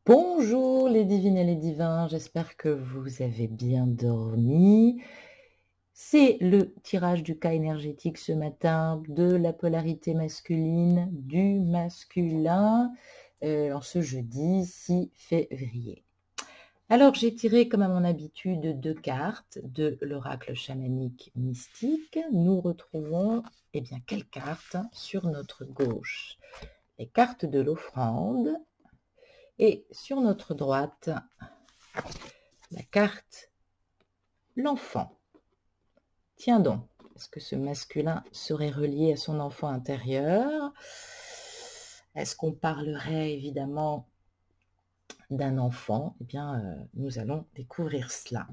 Bonjour les divines et les divins, j'espère que vous avez bien dormi. C'est le tirage du cas énergétique ce matin de la polarité masculine, du masculin, en ce jeudi 6 février. Alors j'ai tiré comme à mon habitude 2 cartes de l'oracle chamanique mystique. Nous retrouvons, eh bien, quelles cartes sur notre gauche? Les cartes de l'offrande. Et sur notre droite, la carte l'enfant. Tiens donc, est-ce que ce masculin serait relié à son enfant intérieur? Est-ce qu'on parlerait évidemment d'un enfant? Eh bien, nous allons découvrir cela.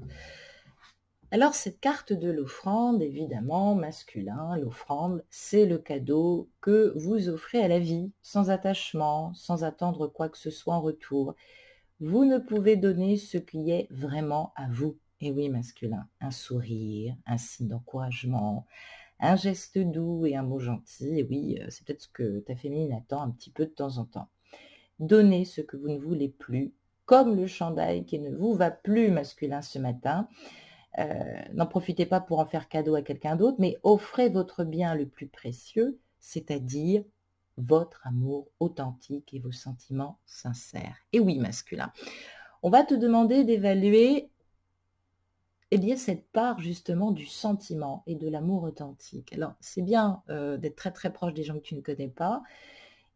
Alors, cette carte de l'offrande, évidemment, masculin, l'offrande, c'est le cadeau que vous offrez à la vie, sans attachement, sans attendre quoi que ce soit en retour. Vous ne pouvez donner ce qui est vraiment à vous. Et oui, masculin, un sourire, un signe d'encouragement, un geste doux et un mot gentil. Et oui, c'est peut-être ce que ta féminine attend un petit peu de temps en temps. Donnez ce que vous ne voulez plus, comme le chandail qui ne vous va plus, masculin, ce matin. N'en profitez pas pour en faire cadeau à quelqu'un d'autre, mais offrez votre bien le plus précieux, c'est-à-dire votre amour authentique et vos sentiments sincères. Et oui, masculin, on va te demander d'évaluer cette part justement du sentiment et de l'amour authentique. Alors, c'est bien d'être très très proche des gens que tu ne connais pas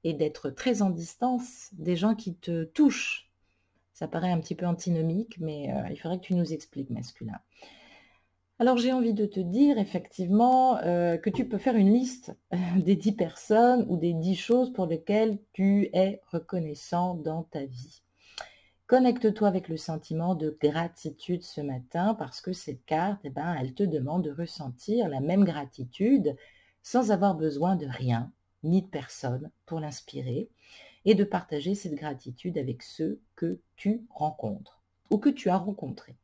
et d'être très en distance des gens qui te touchent. Ça paraît un petit peu antinomique, mais il faudrait que tu nous expliques, masculin. Alors, j'ai envie de te dire effectivement que tu peux faire une liste des 10 personnes ou des 10 choses pour lesquelles tu es reconnaissant dans ta vie. Connecte-toi avec le sentiment de gratitude ce matin parce que cette carte, elle te demande de ressentir la même gratitude sans avoir besoin de rien ni de personne pour l'inspirer et de partager cette gratitude avec ceux que tu rencontres ou que tu as rencontrés.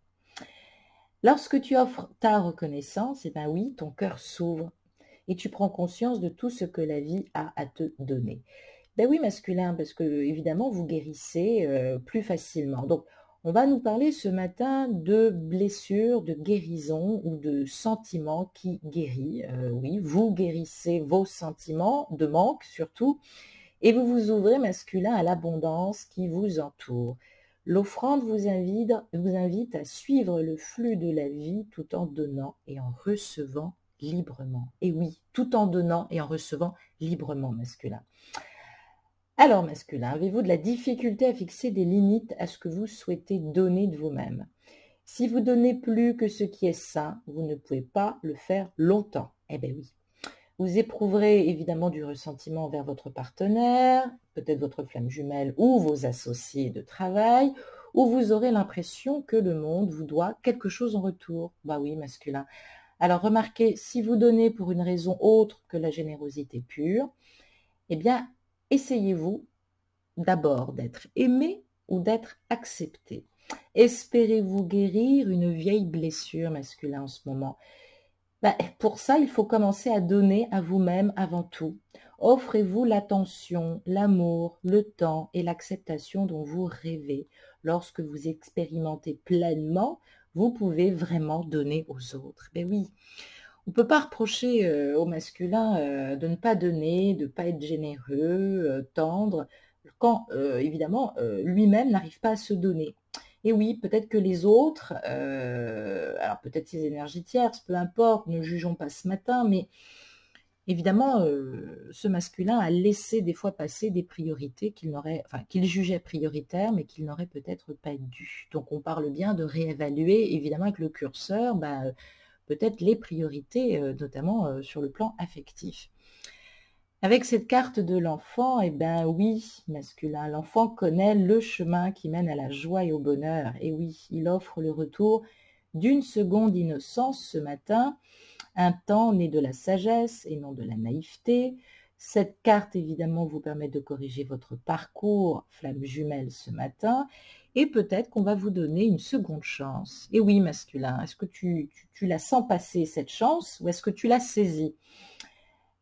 Lorsque tu offres ta reconnaissance, oui, ton cœur s'ouvre et tu prends conscience de tout ce que la vie a à te donner. Ben oui, masculin, parce que évidemment, vous guérissez plus facilement. Donc, on va nous parler ce matin de blessures, de guérison ou de sentiments qui guérit. Oui, vous guérissez vos sentiments de manque surtout, et vous vous ouvrez, masculin, à l'abondance qui vous entoure. L'offrande vous invite à suivre le flux de la vie tout en donnant et en recevant librement. Et oui, tout en donnant et en recevant librement, masculin. Alors, masculin, avez-vous de la difficulté à fixer des limites à ce que vous souhaitez donner de vous-même? Si vous donnez plus que ce qui est sain, vous ne pouvez pas le faire longtemps. Eh bien oui. Vous éprouverez évidemment du ressentiment envers votre partenaire, peut-être votre flamme jumelle ou vos associés de travail, ou vous aurez l'impression que le monde vous doit quelque chose en retour. Bah oui, masculin. Alors remarquez, si vous donnez pour une raison autre que la générosité pure, eh bien, essayez-vous d'abord d'être aimé ou d'être accepté. Espérez-vous guérir une vieille blessure, masculin, en ce moment? Pour ça, il faut commencer à donner à vous-même avant tout. Offrez-vous l'attention, l'amour, le temps et l'acceptation dont vous rêvez. Lorsque vous expérimentez pleinement, vous pouvez vraiment donner aux autres. Ben oui, on ne peut pas reprocher au masculin de ne pas donner, de ne pas être généreux, tendre, quand évidemment lui-même n'arrive pas à se donner. Et oui, peut-être que les autres, alors peut-être ces énergies tierces, peu importe, ne jugeons pas ce matin, mais évidemment, ce masculin a laissé des fois passer des priorités qu'il jugeait prioritaires, mais qu'il n'aurait peut-être pas dû. Donc on parle bien de réévaluer, évidemment avec le curseur, peut-être les priorités, notamment sur le plan affectif. Avec cette carte de l'enfant, oui, masculin, l'enfant connaît le chemin qui mène à la joie et au bonheur. Et oui, il offre le retour d'une seconde innocence ce matin, un temps né de la sagesse et non de la naïveté. Cette carte, évidemment, vous permet de corriger votre parcours flamme jumelle ce matin et peut-être qu'on va vous donner une seconde chance. Et oui, masculin, est-ce que tu la sens passer, cette chance, ou est-ce que tu la saisis?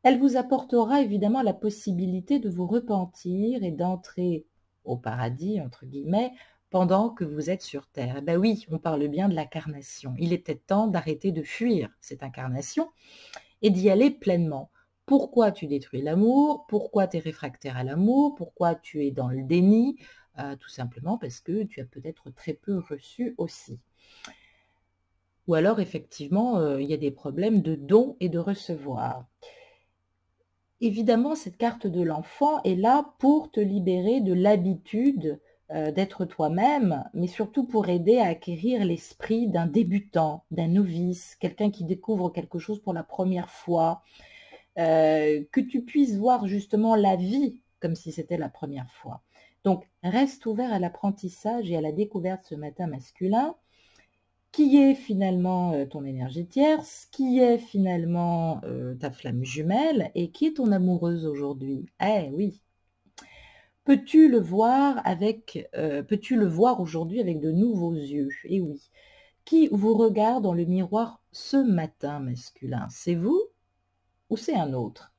Elle vous apportera évidemment la possibilité de vous repentir et d'entrer au paradis, entre guillemets, pendant que vous êtes sur Terre. Eh ben oui, on parle bien de l'incarnation. Il était temps d'arrêter de fuir cette incarnation et d'y aller pleinement. Pourquoi tu détruis l'amour? Pourquoi tu es réfractaire à l'amour? Pourquoi tu es dans le déni? Tout simplement parce que tu as peut-être très peu reçu aussi. Ou alors, effectivement, il y a des problèmes de don et de recevoir. Évidemment, cette carte de l'enfant est là pour te libérer de l'habitude d'être toi-même, mais surtout pour aider à acquérir l'esprit d'un débutant, d'un novice, quelqu'un qui découvre quelque chose pour la première fois, que tu puisses voir justement la vie comme si c'était la première fois. Donc, reste ouvert à l'apprentissage et à la découverte ce matin masculin, qui est finalement ton énergie tierce, qui est finalement ta flamme jumelle et qui est ton amoureuse aujourd'hui. Eh oui. Peux-tu le voir aujourd'hui avec de nouveaux yeux? Eh oui. Qui vous regarde dans le miroir ce matin masculin? C'est vous ou c'est un autre?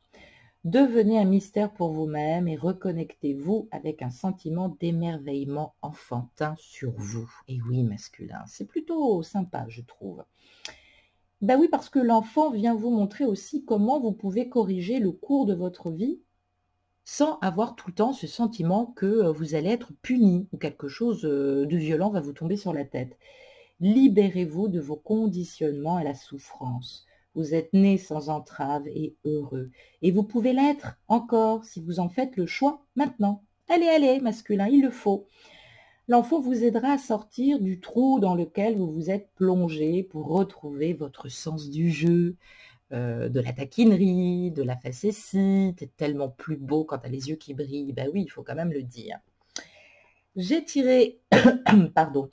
Devenez un mystère pour vous-même et reconnectez-vous avec un sentiment d'émerveillement enfantin sur vous. Et oui, masculin, c'est plutôt sympa, je trouve. Ben oui, parce que l'enfant vient vous montrer aussi comment vous pouvez corriger le cours de votre vie sans avoir tout le temps ce sentiment que vous allez être puni ou quelque chose de violent va vous tomber sur la tête. Libérez-vous de vos conditionnements à la souffrance. Vous êtes né sans entrave et heureux. Et vous pouvez l'être encore si vous en faites le choix maintenant. Allez, allez, masculin, il le faut. L'enfant vous aidera à sortir du trou dans lequel vous vous êtes plongé pour retrouver votre sens du jeu, de la taquinerie, de la facétie. T'es tellement plus beau quand t'as les yeux qui brillent. Ben oui, il faut quand même le dire. J'ai tiré, pardon,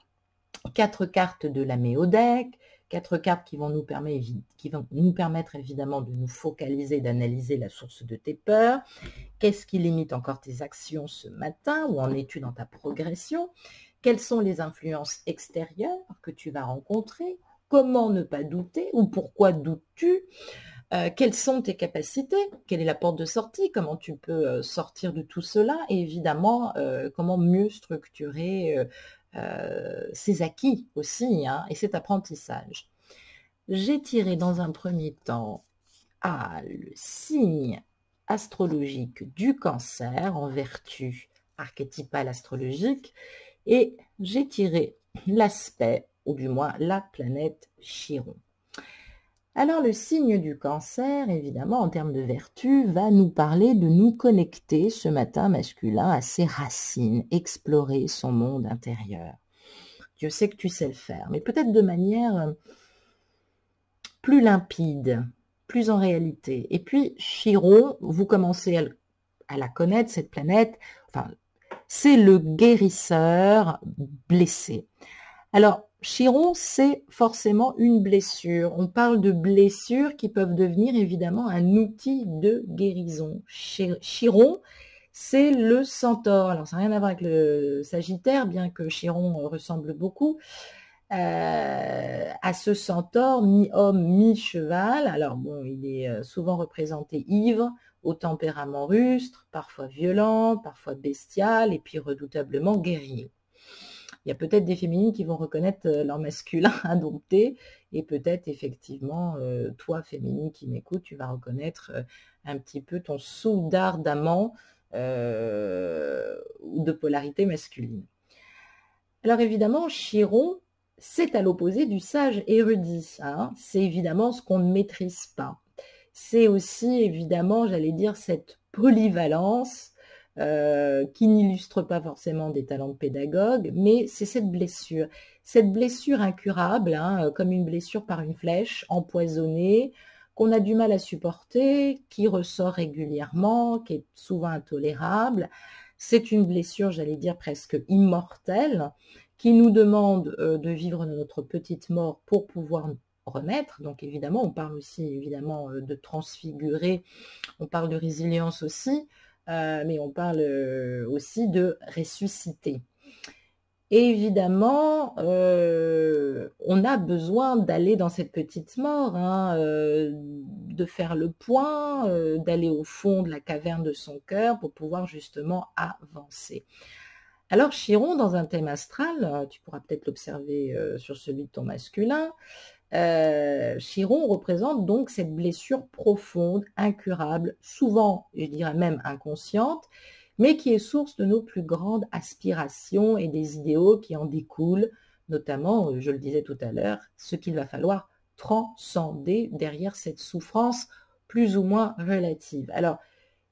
4 cartes de la Méodec, 4 cartes qui vont nous permettre évidemment de nous focaliser, d'analyser la source de tes peurs. Qu'est-ce qui limite encore tes actions ce matin? Où en es-tu dans ta progression? Quelles sont les influences extérieures que tu vas rencontrer? Comment ne pas douter ou pourquoi doutes-tu? Quelles sont tes capacités? Quelle est la porte de sortie? Comment tu peux sortir de tout cela? Et évidemment, comment mieux structurer ses acquis aussi, hein, et cet apprentissage. J'ai tiré dans un premier temps le signe astrologique du Cancer en vertu archétypale astrologique et j'ai tiré l'aspect, ou du moins la planète Chiron. Alors le signe du Cancer, évidemment, en termes de vertu, va nous parler de nous connecter ce matin masculin à ses racines, explorer son monde intérieur. Dieu sait que tu sais le faire, mais peut-être de manière plus limpide, plus en réalité. Et puis Chiron, vous commencez à la connaître, cette planète, enfin, c'est le guérisseur blessé. Alors, Chiron, c'est forcément une blessure. On parle de blessures qui peuvent devenir évidemment un outil de guérison. Chiron, c'est le centaure. Alors, ça n'a rien à voir avec le Sagittaire, bien que Chiron ressemble beaucoup à ce centaure, mi-homme, mi-cheval. Alors, bon, il est souvent représenté ivre, au tempérament rustre, parfois violent, parfois bestial, et puis redoutablement guerrier. Il y a peut-être des féminines qui vont reconnaître leur masculin indompté et peut-être effectivement, toi féminine qui m'écoute, tu vas reconnaître un petit peu ton soudard d'amant ou de polarité masculine. Alors évidemment, Chiron, c'est à l'opposé du sage érudit. Hein. C'est évidemment ce qu'on ne maîtrise pas. C'est aussi évidemment, j'allais dire, cette polyvalence qui n'illustre pas forcément des talents de pédagogue, mais c'est cette blessure incurable, hein, comme une blessure par une flèche, empoisonnée, qu'on a du mal à supporter, qui ressort régulièrement, qui est souvent intolérable. C'est une blessure, j'allais dire, presque immortelle, qui nous demande de vivre notre petite mort pour pouvoir renaître. Donc évidemment, on parle aussi évidemment de transfigurer, on parle de résilience aussi, mais on parle aussi de ressusciter. Et évidemment, on a besoin d'aller dans cette petite mort, hein, de faire le point, d'aller au fond de la caverne de son cœur pour pouvoir justement avancer. Alors Chiron, dans un thème astral, tu pourras peut-être l'observer sur celui de ton masculin, Chiron représente donc cette blessure profonde, incurable, souvent, je dirais même inconsciente, mais qui est source de nos plus grandes aspirations et des idéaux qui en découlent, notamment, je le disais tout à l'heure, ce qu'il va falloir transcender derrière cette souffrance plus ou moins relative. Alors,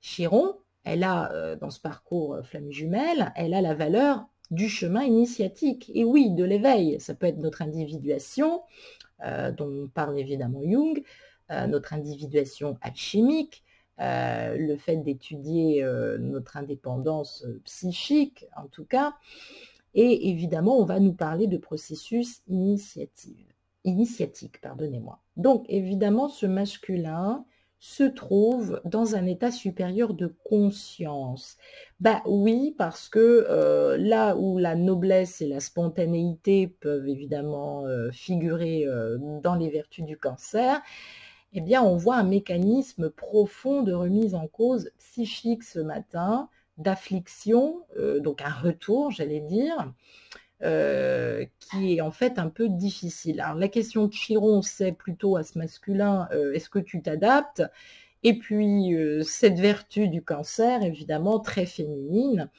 Chiron, elle a, dans ce parcours Flamme Jumelle, elle a la valeur du chemin initiatique, et oui, de l'éveil. Ça peut être notre individuation, dont parle évidemment Jung, notre individuation alchimique, le fait d'étudier notre indépendance psychique, en tout cas, et évidemment, on va nous parler de processus initiatique, pardonnez-moi. Donc, évidemment, ce masculin se trouve dans un état supérieur de conscience. Bah oui, parce que là où la noblesse et la spontanéité peuvent évidemment figurer dans les vertus du Cancer, eh bien, on voit un mécanisme profond de remise en cause psychique ce matin, d'affliction, donc un retour, j'allais dire, qui est en fait un peu difficile. Alors la question de Chiron, c'est plutôt à ce masculin, est-ce que tu t'adaptes? Et puis cette vertu du Cancer, évidemment très féminine,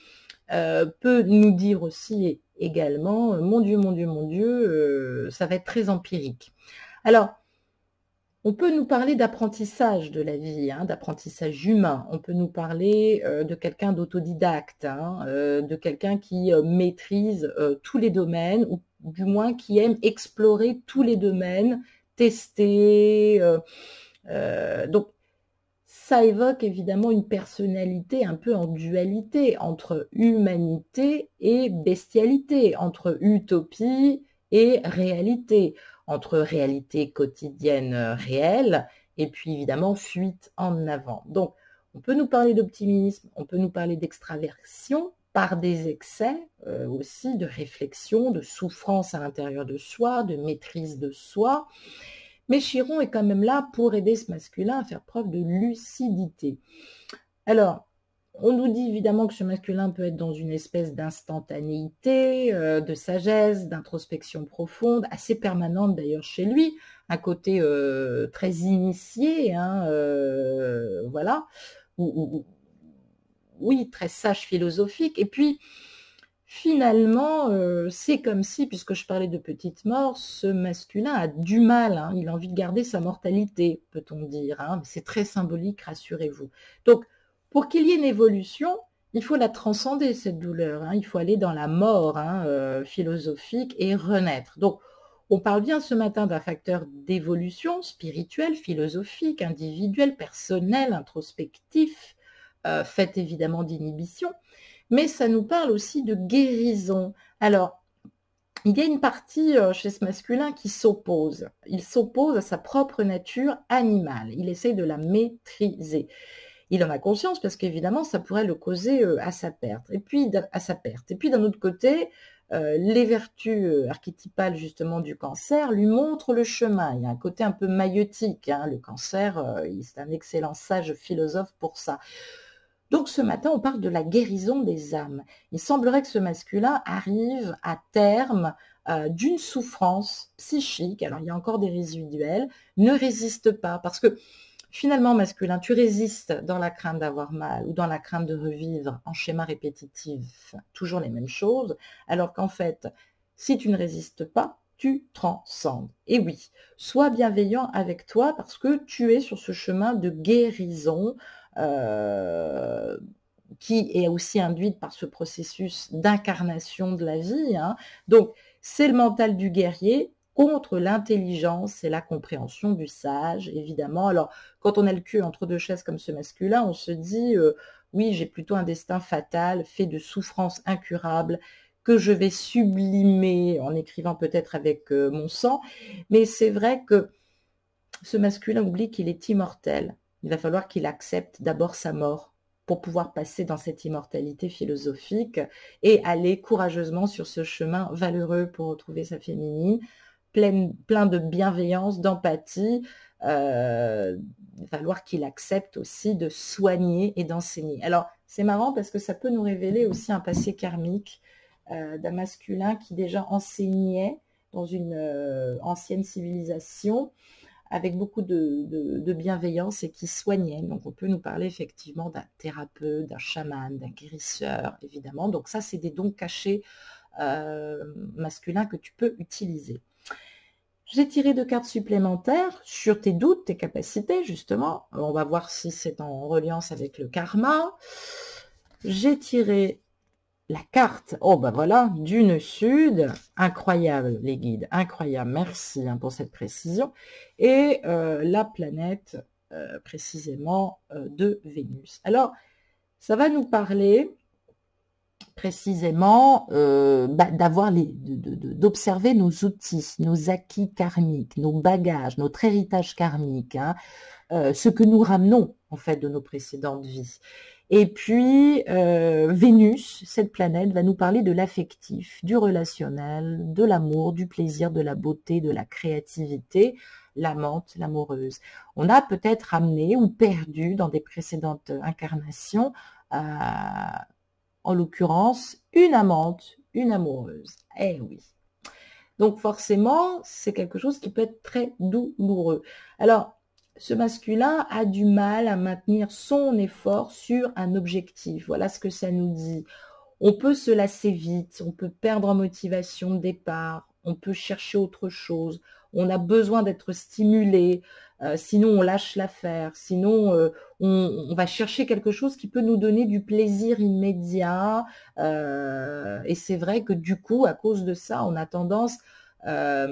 peut nous dire aussi également, mon Dieu, mon Dieu, mon Dieu, ça va être très empirique. Alors, on peut nous parler d'apprentissage de la vie, hein, d'apprentissage humain. On peut nous parler de quelqu'un d'autodidacte, hein, de quelqu'un qui maîtrise tous les domaines, ou du moins qui aime explorer tous les domaines, tester. Donc, ça évoque évidemment une personnalité un peu en dualité entre humanité et bestialité, entre utopie et réalité, entre réalité quotidienne réelle et puis évidemment fuite en avant. Donc, on peut nous parler d'optimisme, on peut nous parler d'extraversion par des excès aussi de réflexion, de souffrance à l'intérieur de soi, de maîtrise de soi. Mais Chiron est quand même là pour aider ce masculin à faire preuve de lucidité. Alors, on nous dit évidemment que ce masculin peut être dans une espèce d'instantanéité, de sagesse, d'introspection profonde, assez permanente d'ailleurs chez lui, un côté très initié, hein, voilà, oui, très sage philosophique, et puis finalement, c'est comme si, puisque je parlais de petite mort, ce masculin a du mal, hein, il a envie de garder sa mortalité, peut-on dire, hein, c'est très symbolique, rassurez-vous. Donc, pour qu'il y ait une évolution, il faut la transcender, cette douleur, hein, il faut aller dans la mort hein, philosophique et renaître. Donc, on parle bien ce matin d'un facteur d'évolution spirituelle, philosophique, individuelle, personnelle, introspectif, fait évidemment d'inhibition, mais ça nous parle aussi de guérison. Alors, il y a une partie chez ce masculin qui s'oppose. Il s'oppose à sa propre nature animale. Il essaye de la maîtriser. Il en a conscience parce qu'évidemment, ça pourrait le causer à sa perte. Et puis, d'un autre côté, les vertus archétypales justement du Cancer lui montrent le chemin. Il y a un côté un peu maïeutique. Hein. Le Cancer, c'est un excellent sage philosophe pour ça. Donc ce matin, on parle de la guérison des âmes. Il semblerait que ce masculin arrive à terme d'une souffrance psychique, alors il y a encore des résiduels, ne résiste pas, parce que finalement, masculin, tu résistes dans la crainte d'avoir mal ou dans la crainte de revivre en schéma répétitif toujours les mêmes choses, alors qu'en fait, si tu ne résistes pas, tu transcendes. Et oui, sois bienveillant avec toi parce que tu es sur ce chemin de guérison qui est aussi induite par ce processus d'incarnation de la vie. Hein. Donc, c'est le mental du guerrier contre l'intelligence et la compréhension du sage, évidemment. Alors, quand on a le cul entre deux chaises comme ce masculin, on se dit, oui, j'ai plutôt un destin fatal, fait de souffrances incurables, que je vais sublimer en écrivant peut-être avec mon sang. Mais c'est vrai que ce masculin oublie qu'il est immortel. Il va falloir qu'il accepte d'abord sa mort pour pouvoir passer dans cette immortalité philosophique et aller courageusement sur ce chemin valeureux pour retrouver sa féminine, plein de bienveillance, d'empathie, il va falloir qu'il accepte aussi de soigner et d'enseigner. Alors, c'est marrant parce que ça peut nous révéler aussi un passé karmique d'un masculin qui déjà enseignait dans une ancienne civilisation avec beaucoup de bienveillance et qui soignait. Donc, on peut nous parler effectivement d'un thérapeute, d'un chaman, d'un guérisseur, évidemment. Donc, ça, c'est des dons cachés masculins que tu peux utiliser. J'ai tiré 2 cartes supplémentaires sur tes doutes, tes capacités, justement. On va voir si c'est en reliance avec le karma. J'ai tiré la carte, oh ben voilà, du nœud sud, incroyable les guides, incroyable, merci pour cette précision, et la planète précisément de Vénus. Alors, ça va nous parler précisément d'observer nos outils, nos acquis karmiques, nos bagages, notre héritage karmique, hein, ce que nous ramenons en fait de nos précédentes vies. Et puis, Vénus, cette planète, va nous parler de l'affectif, du relationnel, de l'amour, du plaisir, de la beauté, de la créativité, l'amante, l'amoureuse. On a peut-être ramené ou perdu dans des précédentes incarnations, en l'occurrence, une amante, une amoureuse. Eh oui. Donc forcément, c'est quelque chose qui peut être très douloureux. Alors, ce masculin a du mal à maintenir son effort sur un objectif. Voilà ce que ça nous dit. On peut se lasser vite, on peut perdre en motivation de départ, on peut chercher autre chose, on a besoin d'être stimulé, sinon on lâche l'affaire, sinon on va chercher quelque chose qui peut nous donner du plaisir immédiat. Et c'est vrai que du coup, à cause de ça, on a tendance à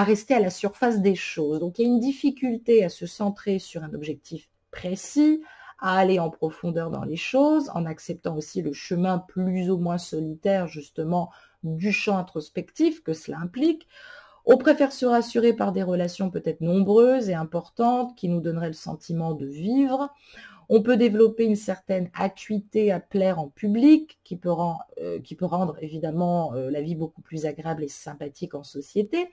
rester à la surface des choses. Donc, il y a une difficulté à se centrer sur un objectif précis, à aller en profondeur dans les choses, en acceptant aussi le chemin plus ou moins solitaire, justement, du champ introspectif que cela implique. On préfère se rassurer par des relations peut-être nombreuses et importantes qui nous donneraient le sentiment de vivre. On peut développer une certaine acuité à plaire en public qui peut rendre évidemment la vie beaucoup plus agréable et sympathique en société.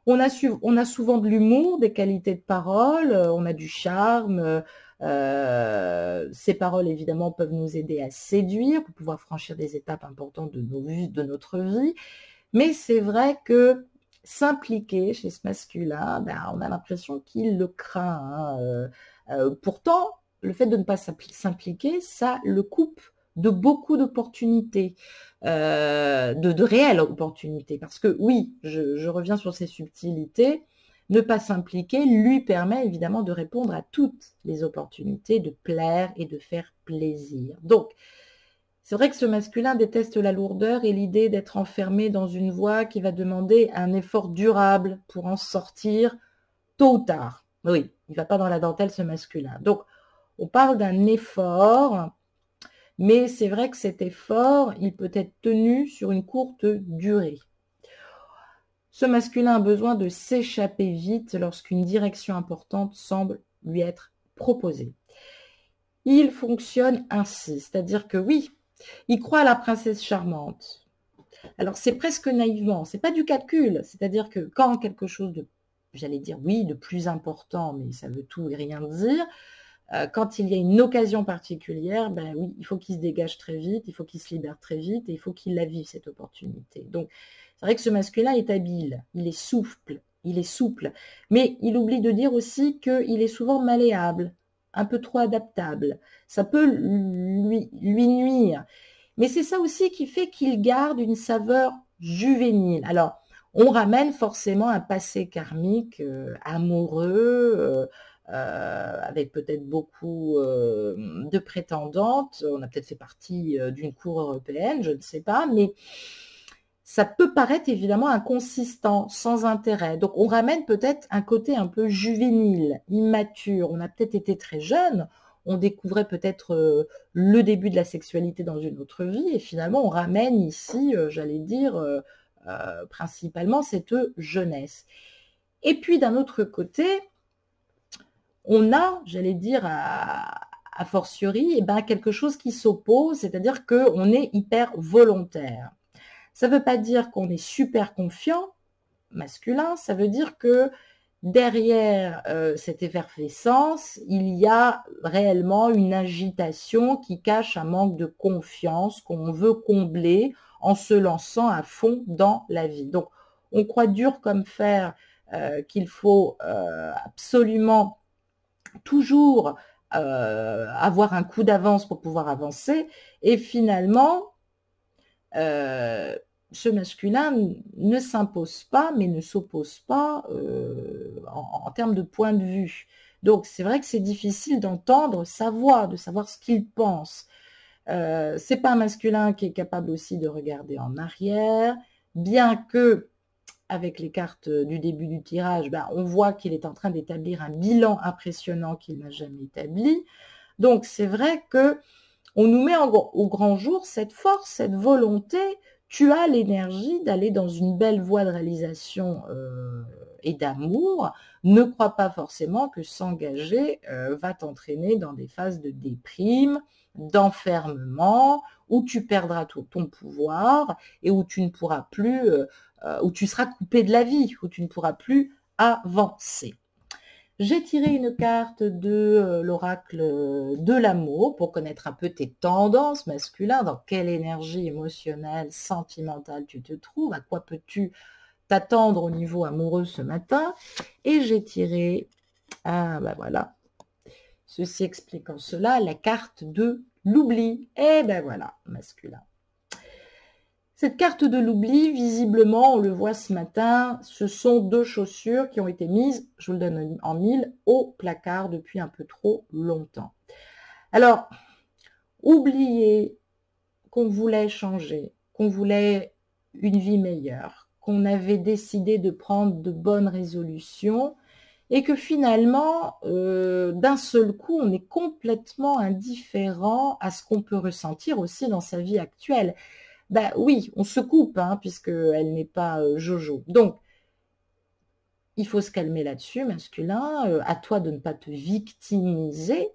On a souvent de l'humour, des qualités de parole, on a du charme. Ces paroles évidemment peuvent nous aider à séduire pour pouvoir franchir des étapes importantes de notre vie. Mais c'est vrai que s'impliquer chez ce masculin, on a l'impression qu'il le craint. Pourtant, le fait de ne pas s'impliquer, ça le coupe de beaucoup d'opportunités, de réelles opportunités. Parce que oui, je reviens sur ces subtilités, ne pas s'impliquer lui permet évidemment de répondre à toutes les opportunités, de plaire et de faire plaisir. Donc, c'est vrai que ce masculin déteste la lourdeur et l'idée d'être enfermé dans une voie qui va demander un effort durable pour en sortir tôt ou tard. Oui, il ne va pas dans la dentelle ce masculin. Donc, on parle d'un effort, mais c'est vrai que cet effort, il peut être tenu sur une courte durée. Ce masculin a besoin de s'échapper vite lorsqu'une direction importante semble lui être proposée. Il fonctionne ainsi, c'est-à-dire que oui, il croit à la princesse charmante. Alors, c'est presque naïvement, c'est pas du calcul, c'est-à-dire que quand quelque chose de, j'allais dire oui, de plus important, mais ça veut tout et rien dire, quand il y a une occasion particulière, ben oui, il faut qu'il se dégage très vite, il faut qu'il se libère très vite et il faut qu'il la vive, cette opportunité. Donc, c'est vrai que ce masculin est habile, il est souple, mais il oublie de dire aussi qu'il est souvent malléable, un peu trop adaptable. Ça peut lui nuire. Mais c'est ça aussi qui fait qu'il garde une saveur juvénile. Alors, on ramène forcément un passé karmique amoureux, avec peut-être beaucoup de prétendantes. On a peut-être fait partie d'une cour européenne, je ne sais pas, mais ça peut paraître évidemment inconsistant, sans intérêt. Donc on ramène peut-être un côté un peu juvénile, immature. On a peut-être été très jeune, on découvrait peut-être le début de la sexualité dans une autre vie, et finalement on ramène ici, j'allais dire, principalement cette jeunesse. Et puis d'un autre côté, on a, j'allais dire, a fortiori, quelque chose qui s'oppose, c'est-à-dire qu'on est hyper volontaire. Ça ne veut pas dire qu'on est super confiant, masculin, ça veut dire que derrière cette effervescence, il y a réellement une agitation qui cache un manque de confiance qu'on veut combler en se lançant à fond dans la vie. Donc, on croit dur comme fer qu'il faut absolument toujours avoir un coup d'avance pour pouvoir avancer, et finalement, ce masculin ne s'impose pas, mais ne s'oppose pas en termes de point de vue. Donc, c'est vrai que c'est difficile d'entendre sa voix, de savoir ce qu'il pense. C'est pas un masculin qui est capable aussi de regarder en arrière, bien que, avec les cartes du début du tirage, ben, on voit qu'il est en train d'établir un bilan impressionnant qu'il n'a jamais établi. Donc, c'est vrai que on nous met au grand jour cette force, cette volonté. Tu as l'énergie d'aller dans une belle voie de réalisation et d'amour. Ne crois pas forcément que s'engager va t'entraîner dans des phases de déprime, d'enfermement, où tu perdras tout ton pouvoir et où tu ne pourras plus, où tu seras coupé de la vie, où tu ne pourras plus avancer. J'ai tiré une carte de l'oracle de l'amour pour connaître un peu tes tendances masculines, dans quelle énergie émotionnelle, sentimentale tu te trouves, à quoi peux-tu t'attendre au niveau amoureux ce matin. Et j'ai tiré, ben voilà, ceci expliquant cela, la carte de l'oubli. Et ben voilà, masculin. Cette carte de l'oubli, visiblement, on le voit ce matin, ce sont deux chaussures qui ont été mises, je vous le donne en mille, au placard depuis un peu trop longtemps. Alors, oubliez qu'on voulait changer, qu'on voulait une vie meilleure, qu'on avait décidé de prendre de bonnes résolutions et que finalement, d'un seul coup, on est complètement indifférent à ce qu'on peut ressentir aussi dans sa vie actuelle. Ben oui, on se coupe, hein, puisqu'elle n'est pas Jojo. Donc, il faut se calmer là-dessus, masculin. À toi de ne pas te victimiser,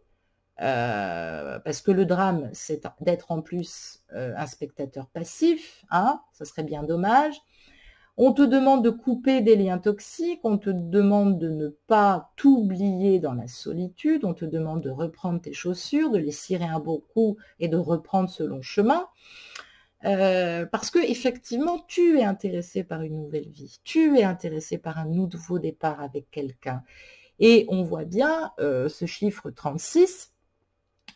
parce que le drame, c'est d'être en plus un spectateur passif. Hein, ça serait bien dommage. On te demande de couper des liens toxiques, on te demande de ne pas t'oublier dans la solitude, on te demande de reprendre tes chaussures, de les cirer un beau coup et de reprendre ce long chemin. Parce que effectivement, tu es intéressé par une nouvelle vie, tu es intéressé par un nouveau départ avec quelqu'un. Et on voit bien ce chiffre 36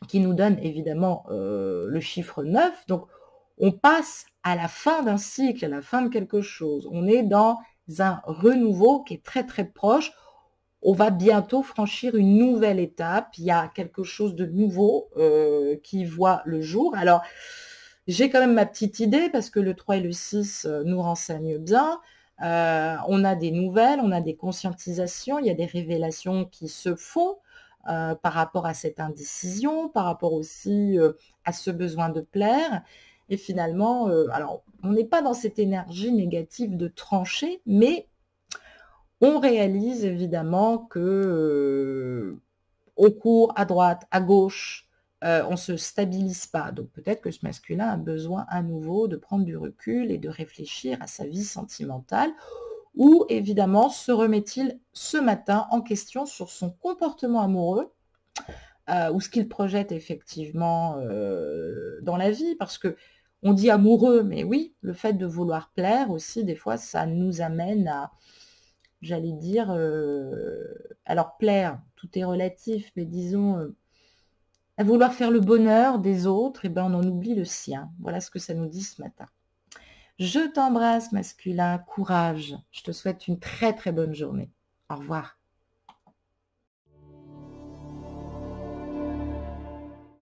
qui nous donne évidemment le chiffre 9. Donc, on passe à la fin d'un cycle, à la fin de quelque chose. On est dans un renouveau qui est très très proche. On va bientôt franchir une nouvelle étape. Il y a quelque chose de nouveau qui voit le jour. Alors, j'ai quand même ma petite idée parce que le 3 et le 6 nous renseignent bien. On a des nouvelles, on a des conscientisations, il y a des révélations qui se font par rapport à cette indécision, par rapport aussi à ce besoin de plaire. Et finalement, alors, on n'est pas dans cette énergie négative de trancher, mais on réalise évidemment que on court à droite, à gauche, on ne se stabilise pas. Donc peut-être que ce masculin a besoin à nouveau de prendre du recul et de réfléchir à sa vie sentimentale, ou évidemment se remet-il ce matin en question sur son comportement amoureux, ou ce qu'il projette effectivement dans la vie, parce que on dit amoureux, mais oui, le fait de vouloir plaire aussi, des fois, ça nous amène à, j'allais dire, alors plaire, tout est relatif, mais disons, à vouloir faire le bonheur des autres, et ben on en oublie le sien. Voilà ce que ça nous dit ce matin. Je t'embrasse, masculin, courage. Je te souhaite une très très bonne journée. Au revoir.